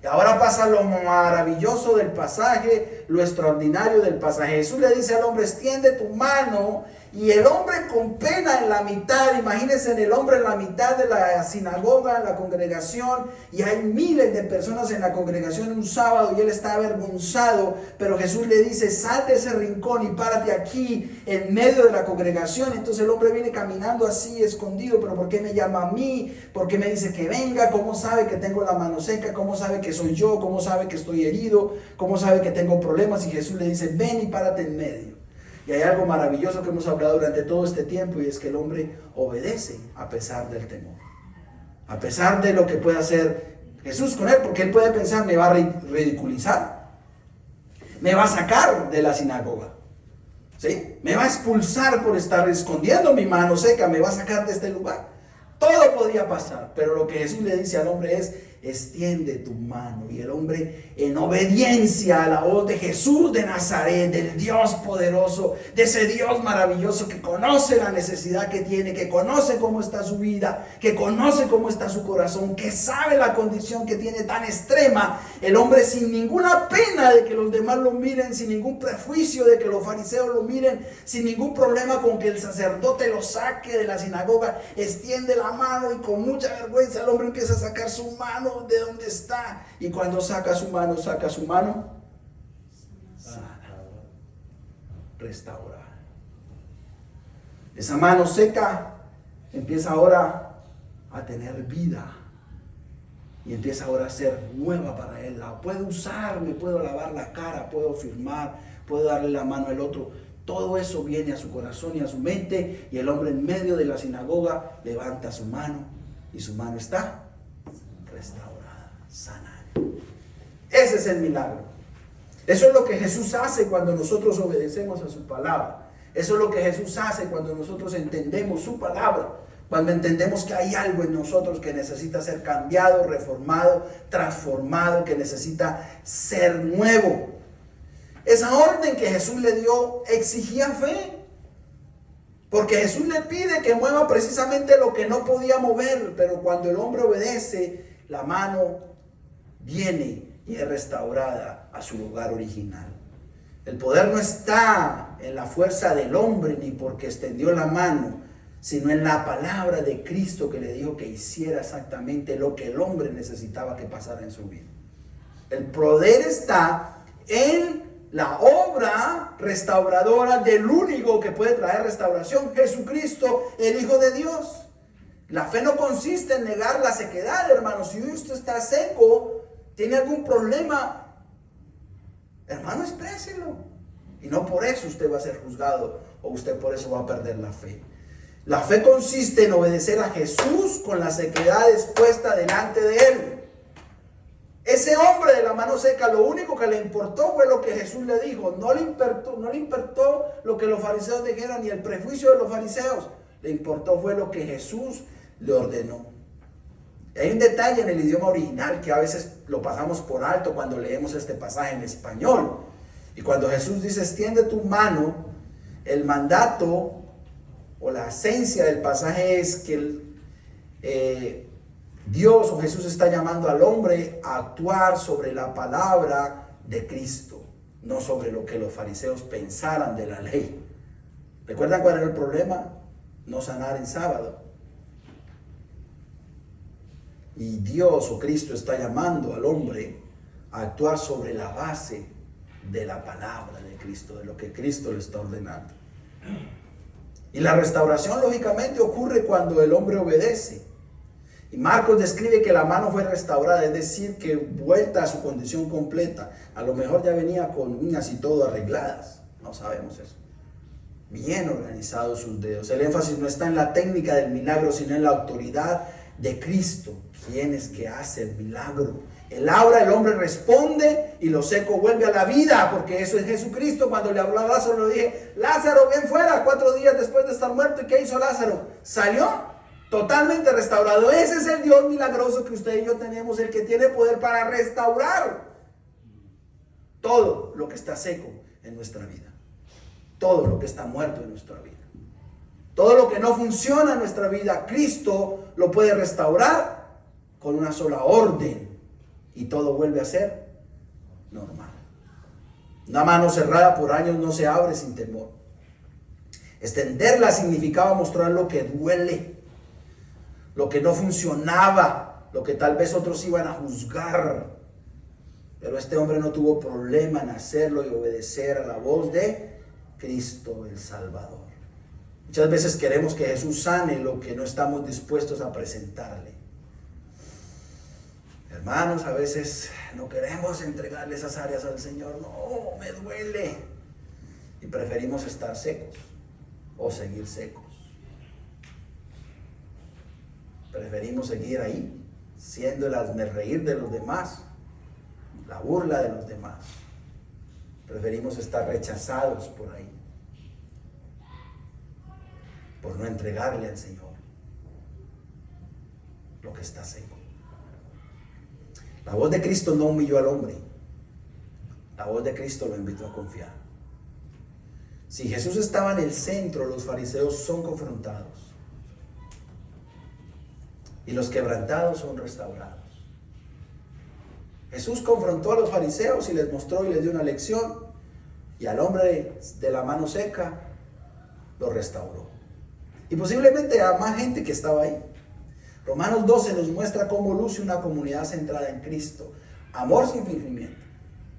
[SPEAKER 1] Y ahora pasa lo maravilloso del pasaje, lo extraordinario del pasaje. Jesús le dice al hombre, extiende tu mano, y el hombre con pena en la mitad, imagínense el hombre en la mitad de la sinagoga, en la congregación, y hay miles de personas en la congregación un sábado, y él está avergonzado, pero Jesús le dice, sal de ese rincón y párate aquí, en medio de la congregación. Entonces el hombre viene caminando así, escondido, pero ¿por qué me llama a mí? ¿Por qué me dice que venga? ¿Cómo sabe que tengo la mano seca? ¿Cómo sabe que soy yo? ¿Cómo sabe que estoy herido? ¿Cómo sabe que tengo problemas? Y Jesús le dice, ven y párate en medio. Y hay algo maravilloso que hemos hablado durante todo este tiempo, y es que el hombre obedece a pesar del temor, a pesar de lo que pueda hacer Jesús con él, porque él puede pensar, me va a ridiculizar, me va a sacar de la sinagoga, ¿sí? Me va a expulsar por estar escondiendo mi mano seca, me va a sacar de este lugar. Todo podía pasar, pero lo que Jesús le dice al hombre es, extiende tu mano. Y el hombre, en obediencia a la voz de Jesús de Nazaret, del Dios poderoso, de ese Dios maravilloso que conoce la necesidad que tiene, que conoce cómo está su vida, que conoce cómo está su corazón, que sabe la condición que tiene tan extrema, el hombre sin ninguna pena de que los demás lo miren, sin ningún prejuicio de que los fariseos lo miren, sin ningún problema con que el sacerdote lo saque de la sinagoga, extiende la mano, y con mucha vergüenza el hombre empieza a sacar su mano de donde está, y cuando saca su mano sana, restaurada. Esa mano seca empieza ahora a tener vida, y empieza ahora a ser nueva para él. La puedo usar, me puedo lavar la cara, puedo firmar, puedo darle la mano al otro. Todo eso viene a su corazón y a su mente, y el hombre en medio de la sinagoga levanta su mano, y su mano está restaurada, sana. Ese es el milagro. Eso es lo que Jesús hace cuando nosotros obedecemos a su palabra. Eso es lo que Jesús hace cuando nosotros entendemos su palabra. Cuando entendemos que hay algo en nosotros que necesita ser cambiado, reformado, transformado, que necesita ser nuevo. Esa orden que Jesús le dio exigía fe. Porque Jesús le pide que mueva precisamente lo que no podía mover. Pero cuando el hombre obedece, la mano viene y es restaurada a su lugar original. El poder no está en la fuerza del hombre ni porque extendió la mano, sino en la palabra de Cristo que le dijo que hiciera exactamente lo que el hombre necesitaba que pasara en su vida. El poder está en la obra restauradora del único que puede traer restauración, Jesucristo, el Hijo de Dios. La fe no consiste en negar la sequedad, hermano. Si usted está seco, tiene algún problema, hermano, expréselo. Y no por eso usted va a ser juzgado o usted por eso va a perder la fe. La fe consiste en obedecer a Jesús con la sequedad expuesta delante de él. Ese hombre de la mano seca, lo único que le importó fue lo que Jesús le dijo. No le importó lo que los fariseos dijeran ni el prejuicio de los fariseos. Le importó fue lo que Jesús le ordenó. Hay un detalle en el idioma original que a veces lo pasamos por alto cuando leemos este pasaje en español. Y cuando Jesús dice extiende tu mano, el mandato o la esencia del pasaje es que Dios o Jesús está llamando al hombre a actuar sobre la palabra de Cristo, no sobre lo que los fariseos pensaran de la ley. ¿Recuerdan cuál era el problema? No sanar en sábado. Y Dios o Cristo está llamando al hombre a actuar sobre la base de la palabra de Cristo, de lo que Cristo le está ordenando. Y la restauración lógicamente ocurre cuando el hombre obedece. Y Marcos describe que la mano fue restaurada, es decir, que vuelta a su condición completa. A lo mejor ya venía con uñas y todo arregladas, no sabemos eso. Bien organizados sus dedos. El énfasis no está en la técnica del milagro, sino en la autoridad de Cristo. ¿Quién es que hace el milagro? El hombre responde y lo seco vuelve a la vida, porque eso es Jesucristo. Cuando le habló a Lázaro, le dije, Lázaro, ven fuera, 4 días después de estar muerto. ¿Y qué hizo Lázaro? Salió totalmente restaurado. Ese es el Dios milagroso que usted y yo tenemos, el que tiene poder para restaurar todo lo que está seco en nuestra vida, todo lo que está muerto en nuestra vida, todo lo que no funciona en nuestra vida. Cristo lo puede restaurar con una sola orden y todo vuelve a ser normal. Una mano cerrada por años no se abre sin temor. Extenderla significaba mostrar lo que duele, lo que no funcionaba, lo que tal vez otros iban a juzgar. Pero este hombre no tuvo problema en hacerlo y obedecer a la voz de Cristo el Salvador. Muchas veces queremos que Jesús sane lo que no estamos dispuestos a presentarle. Hermanos, a veces no queremos entregarle esas áreas al Señor. No, me duele. Y preferimos estar secos o seguir secos. Preferimos seguir ahí, siendo el hazmerreír de los demás, la burla de los demás. Preferimos estar rechazados por ahí, por no entregarle al Señor lo que está seco. La voz de Cristo no humilló al hombre. La voz de Cristo lo invitó a confiar. Si Jesús estaba en el centro, los fariseos son confrontados. Y los quebrantados son restaurados. Jesús confrontó a los fariseos y les mostró y les dio una lección. Y al hombre de la mano seca lo restauró. Y posiblemente a más gente que estaba ahí. Romanos 12 nos muestra cómo luce una comunidad centrada en Cristo. Amor sin fingimiento,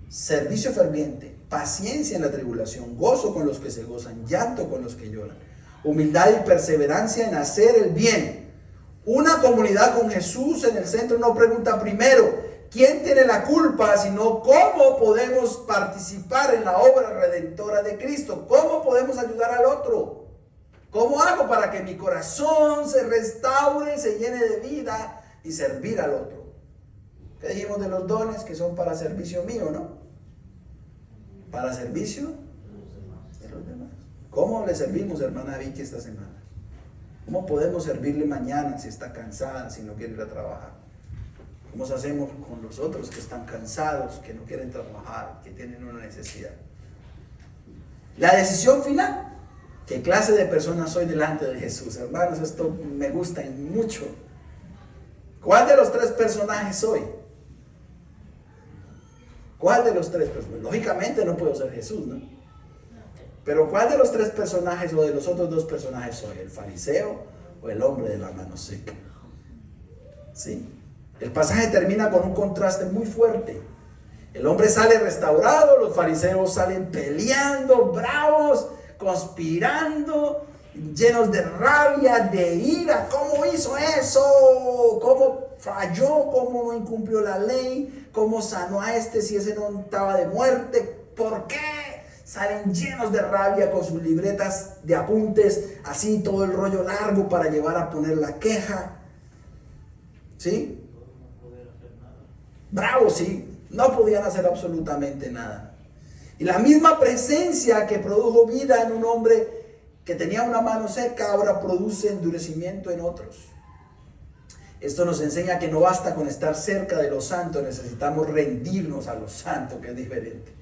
[SPEAKER 1] servicio ferviente, paciencia en la tribulación, gozo con los que se gozan, llanto con los que lloran, humildad y perseverancia en hacer el bien. Una comunidad con Jesús en el centro no pregunta primero quién tiene la culpa, sino cómo podemos participar en la obra redentora de Cristo, cómo podemos ayudar al otro. ¿Cómo hago para que mi corazón se restaure, se llene de vida y servir al otro? ¿Qué dijimos de los dones que son para servicio mío, no? Para servicio de los demás. ¿Cómo le servimos, hermana Vicky, esta semana? ¿Cómo podemos servirle mañana si está cansada, si no quiere ir a trabajar? ¿Cómo hacemos con los otros que están cansados, que no quieren trabajar, que tienen una necesidad? La decisión final. ¿Qué clase de persona soy delante de Jesús? Hermanos, esto me gusta mucho. ¿Cuál de los 3 personajes soy? ¿Cuál de los tres personajes? Lógicamente no puedo ser Jesús, ¿no? Pero ¿cuál de los tres personajes o de los otros dos personajes soy? ¿El fariseo o el hombre de la mano seca? ¿Sí? El pasaje termina con un contraste muy fuerte. El hombre sale restaurado, los fariseos salen peleando, bravos, conspirando, llenos de rabia, de ira. ¿Cómo hizo eso? ¿Cómo falló? ¿Cómo no incumplió la ley? ¿Cómo sanó a este si ese no estaba de muerte? ¿Por qué? Salen llenos de rabia con sus libretas de apuntes, así todo el rollo largo para llevar a poner la queja. ¿Sí? Bravos, sí. No podían hacer absolutamente nada. Y la misma presencia que produjo vida en un hombre que tenía una mano seca, ahora produce endurecimiento en otros. Esto nos enseña que no basta con estar cerca de los santos, necesitamos rendirnos a los santos, que es diferente.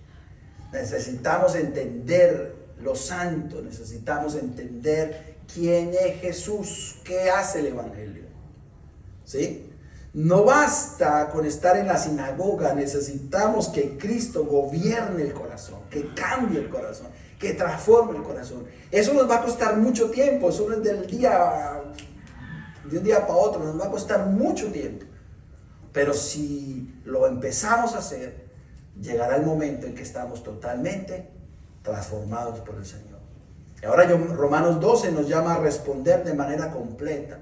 [SPEAKER 1] Necesitamos entender lo santo, necesitamos entender quién es Jesús, qué hace el Evangelio. ¿Sí? No basta con estar en la sinagoga, necesitamos que Cristo gobierne el corazón, que cambie el corazón, que transforme el corazón. Eso nos va a costar mucho tiempo, eso no es de un día para otro, nos va a costar mucho tiempo. Pero si lo empezamos a hacer, llegará el momento en que estamos totalmente transformados por el Señor. Y ahora Romanos 12 nos llama a responder de manera completa.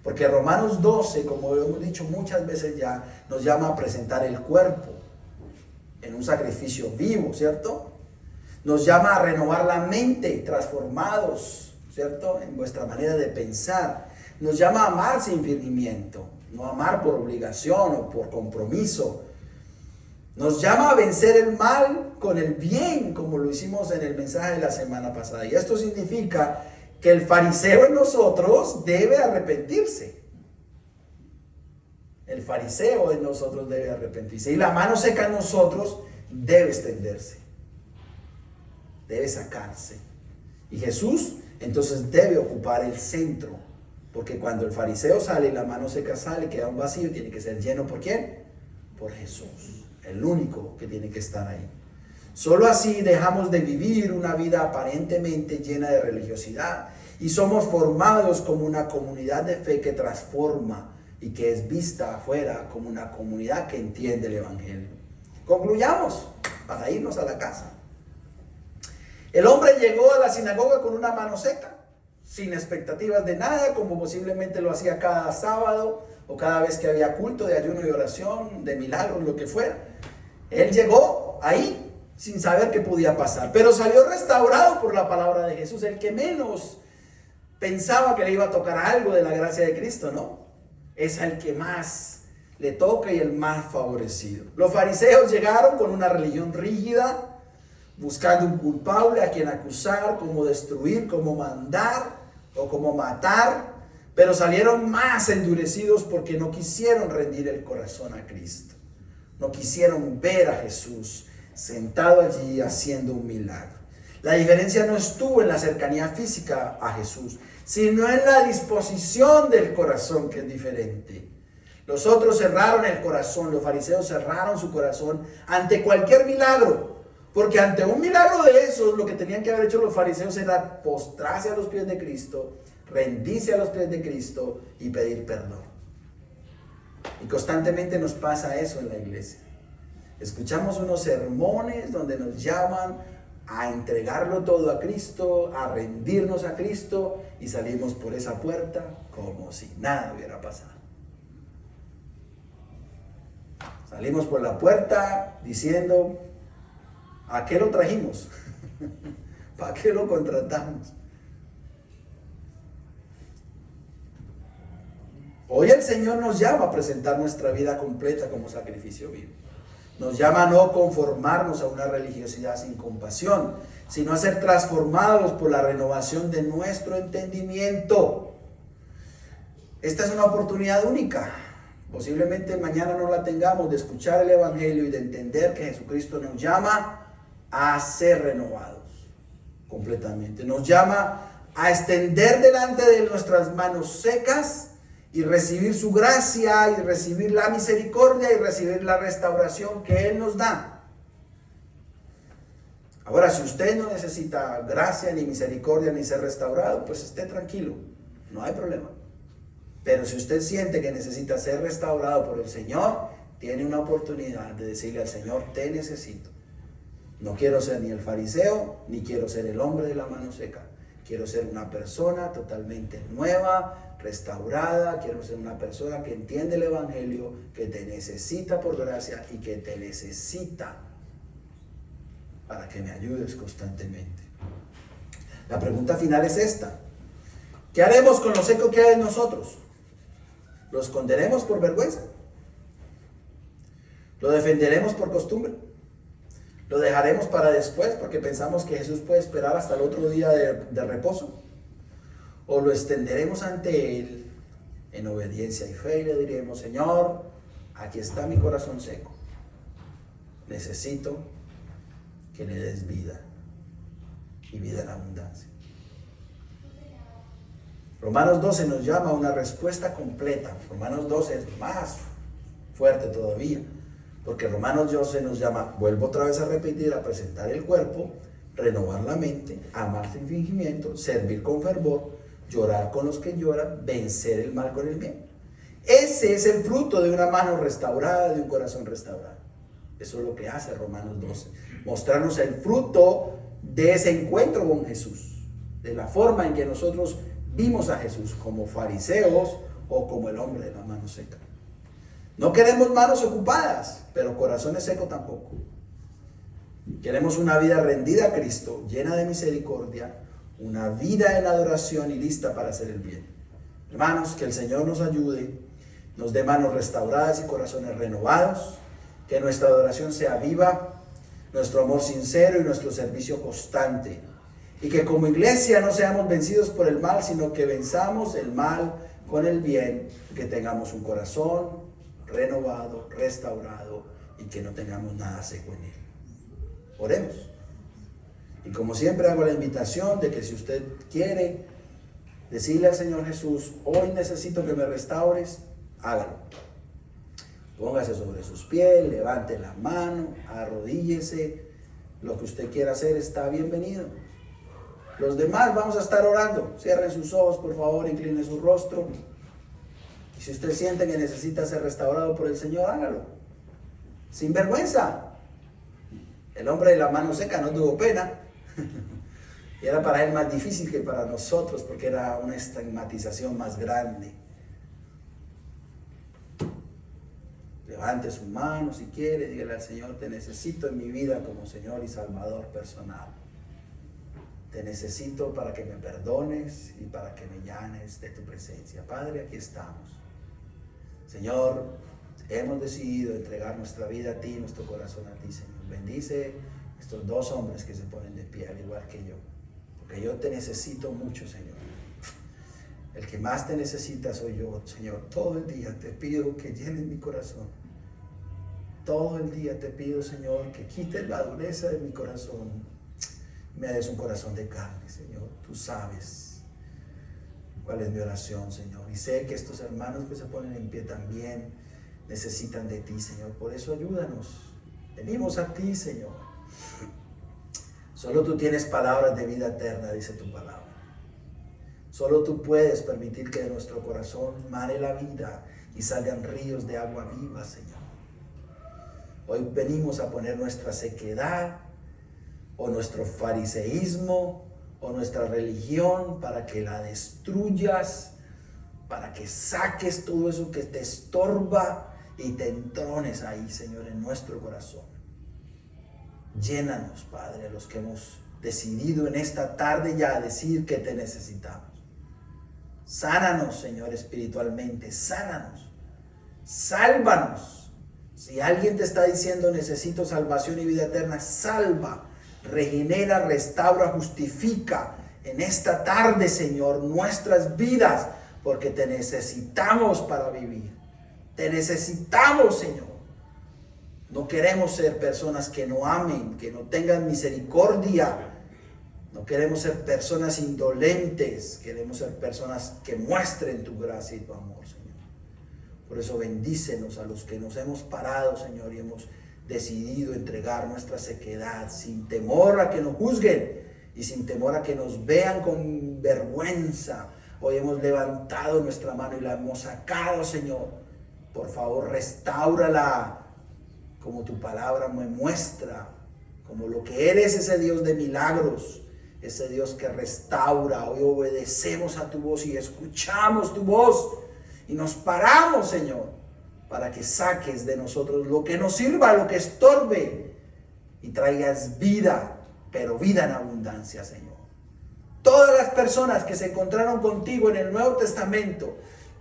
[SPEAKER 1] Porque Romanos 12, como hemos dicho muchas veces ya, nos llama a presentar el cuerpo en un sacrificio vivo, ¿cierto? Nos llama a renovar la mente, transformados, ¿cierto? En vuestra manera de pensar. Nos llama a amar sin fingimiento, no amar por obligación o por compromiso. Nos llama a vencer el mal con el bien, como lo hicimos en el mensaje de la semana pasada. Y esto significa que el fariseo en nosotros debe arrepentirse. El fariseo en nosotros debe arrepentirse. Y la mano seca en nosotros debe extenderse. Debe sacarse. Y Jesús entonces debe ocupar el centro. Porque cuando el fariseo sale y la mano seca sale, queda un vacío y tiene que ser lleno ¿por quién? Por Jesús. El único que tiene que estar ahí. Solo así dejamos de vivir una vida aparentemente llena de religiosidad y somos formados como una comunidad de fe que transforma y que es vista afuera como una comunidad que entiende el Evangelio. Concluyamos para irnos a la casa. El hombre llegó a la sinagoga con una mano seca, sin expectativas de nada, como posiblemente lo hacía cada sábado o cada vez que había culto de ayuno y oración, de milagros, lo que fuera. Él llegó ahí sin saber qué podía pasar, pero salió restaurado por la palabra de Jesús, el que menos pensaba que le iba a tocar algo de la gracia de Cristo, ¿no? Es el que más le toca y el más favorecido. Los fariseos llegaron con una religión rígida, buscando un culpable a quien acusar, cómo destruir, cómo mandar o cómo matar, pero salieron más endurecidos porque no quisieron rendir el corazón a Cristo. No quisieron ver a Jesús sentado allí haciendo un milagro. La diferencia no estuvo en la cercanía física a Jesús, sino en la disposición del corazón, que es diferente. Los otros cerraron el corazón, los fariseos cerraron su corazón ante cualquier milagro, porque ante un milagro de esos, lo que tenían que haber hecho los fariseos era postrarse a los pies de Cristo, rendirse a los pies de Cristo y pedir perdón. Y constantemente nos pasa eso en la iglesia. Escuchamos unos sermones donde nos llaman a entregarlo todo a Cristo, a rendirnos a Cristo, y salimos por esa puerta como si nada hubiera pasado. Salimos por la puerta diciendo, ¿a qué lo trajimos? ¿Para qué lo contratamos? Hoy el Señor nos llama a presentar nuestra vida completa como sacrificio vivo. Nos llama a no conformarnos a una religiosidad sin compasión, sino a ser transformados por la renovación de nuestro entendimiento. Esta es una oportunidad única. Posiblemente mañana no la tengamos, de escuchar el Evangelio y de entender que Jesucristo nos llama a ser renovados completamente. Nos llama a extender delante de nuestras manos secas y recibir su gracia y recibir la misericordia y recibir la restauración que Él nos da. Ahora, si usted no necesita gracia, ni misericordia, ni ser restaurado, pues esté tranquilo, no hay problema. Pero si usted siente que necesita ser restaurado por el Señor, tiene una oportunidad de decirle al Señor, te necesito. No quiero ser ni el fariseo, ni quiero ser el hombre de la mano seca. Quiero ser una persona totalmente nueva, restaurada. Quiero ser una persona que entiende el Evangelio, que te necesita por gracia y que te necesita para que me ayudes constantemente. La pregunta final es esta. ¿Qué haremos con lo seco que hay en nosotros? ¿Lo esconderemos por vergüenza? ¿Lo defenderemos por costumbre? ¿Lo dejaremos para después porque pensamos que Jesús puede esperar hasta el otro día de reposo? ¿O lo extenderemos ante Él en obediencia y fe y le diremos, Señor, aquí está mi corazón seco. Necesito que le des vida y vida en abundancia? Romanos 12 nos llama a una respuesta completa. Romanos 12 es más fuerte todavía, porque Romanos 12 nos llama, vuelvo otra vez a repetir, a presentar el cuerpo, renovar la mente, amar sin fingimiento, servir con fervor, llorar con los que lloran, vencer el mal con el bien. Ese es el fruto de una mano restaurada, de un corazón restaurado. Eso es lo que hace Romanos 12, mostrarnos el fruto de ese encuentro con Jesús, de la forma en que nosotros vimos a Jesús, como fariseos o como el hombre de la mano seca. No queremos manos ocupadas, pero corazones secos tampoco. Queremos una vida rendida a Cristo, llena de misericordia, una vida en adoración y lista para hacer el bien. Hermanos, que el Señor nos ayude, nos dé manos restauradas y corazones renovados, que nuestra adoración sea viva, nuestro amor sincero y nuestro servicio constante. Y que como iglesia no seamos vencidos por el mal, sino que venzamos el mal con el bien, que tengamos un corazón renovado, restaurado y que no tengamos nada seco en él. Oremos. Y como siempre hago la invitación de que si usted quiere decirle al Señor Jesús, hoy necesito que me restaures, hágalo. Póngase sobre sus pies, levante la mano, arrodíllese. Lo que usted quiera hacer está bienvenido. Los demás vamos a estar orando. Cierren sus ojos, por favor, incline su rostro. Y si usted siente que necesita ser restaurado por el Señor, hágalo. Sin vergüenza. El hombre de la mano seca no tuvo pena. Y era para él más difícil que para nosotros, porque era una estigmatización más grande. Levante su mano si quiere, dígale al Señor, te necesito en mi vida como Señor y Salvador personal. Te necesito para que me perdones y para que me llanes de tu presencia. Padre, aquí estamos. Señor, hemos decidido entregar nuestra vida a ti, nuestro corazón a ti, Señor. Bendice a estos dos hombres que se ponen de pie, al igual que yo. Porque yo te necesito mucho, Señor. El que más te necesita soy yo, Señor. Todo el día te pido que llenes mi corazón. Todo el día te pido, Señor, que quites la dureza de mi corazón. Me des un corazón de carne, Señor. Tú sabes cuál es mi oración, Señor. Y sé que estos hermanos que se ponen en pie también necesitan de ti, Señor. Por eso ayúdanos. Venimos a ti, Señor. Solo tú tienes palabras de vida eterna, dice tu palabra. Solo tú puedes permitir que de nuestro corazón mane la vida y salgan ríos de agua viva, Señor. Hoy venimos a poner nuestra sequedad o nuestro fariseísmo o nuestra religión para que la destruyas, para que saques todo eso que te estorba y te entrones ahí, Señor, en nuestro corazón. Llénanos, Padre, los que hemos decidido en esta tarde ya decir que te necesitamos. Sánanos, Señor, espiritualmente, sánanos, sálvanos. Si alguien te está diciendo necesito salvación y vida eterna, salva, regenera, restaura, justifica en esta tarde, Señor, nuestras vidas, porque te necesitamos para vivir. Te necesitamos, Señor. No queremos ser personas que no amen, que no tengan misericordia. No queremos ser personas indolentes. Queremos ser personas que muestren tu gracia y tu amor, Señor. Por eso bendícenos a los que nos hemos parado, Señor, y hemos decidido entregar nuestra sequedad sin temor a que nos juzguen y sin temor a que nos vean con vergüenza. Hoy hemos levantado nuestra mano y la hemos sacado, Señor. Por favor, restáurala como tu palabra me muestra, como lo que eres, ese Dios de milagros, ese Dios que restaura. Hoy obedecemos a tu voz y escuchamos tu voz y nos paramos, Señor, para que saques de nosotros lo que nos sirva, lo que estorbe, y traigas vida, pero vida en abundancia, Señor. Todas las personas que se encontraron contigo en el Nuevo Testamento,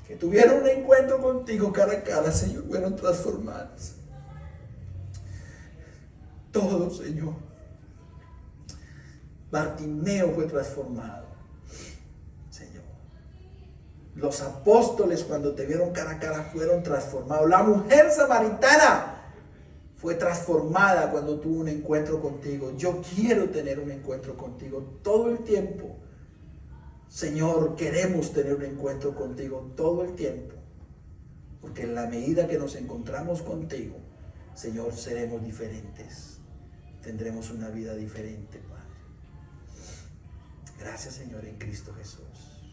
[SPEAKER 1] que tuvieron un encuentro contigo cara a cara, Señor, fueron transformadas. Todos, Señor. Bartimeo fue transformado, Señor. Los apóstoles, cuando te vieron cara a cara, fueron transformados. La mujer samaritana fue transformada cuando tuvo un encuentro contigo. Yo quiero tener un encuentro contigo todo el tiempo. Señor, queremos tener un encuentro contigo todo el tiempo. Porque en la medida que nos encontramos contigo, Señor, seremos diferentes. Tendremos una vida diferente, Padre. Gracias, Señor, en Cristo Jesús.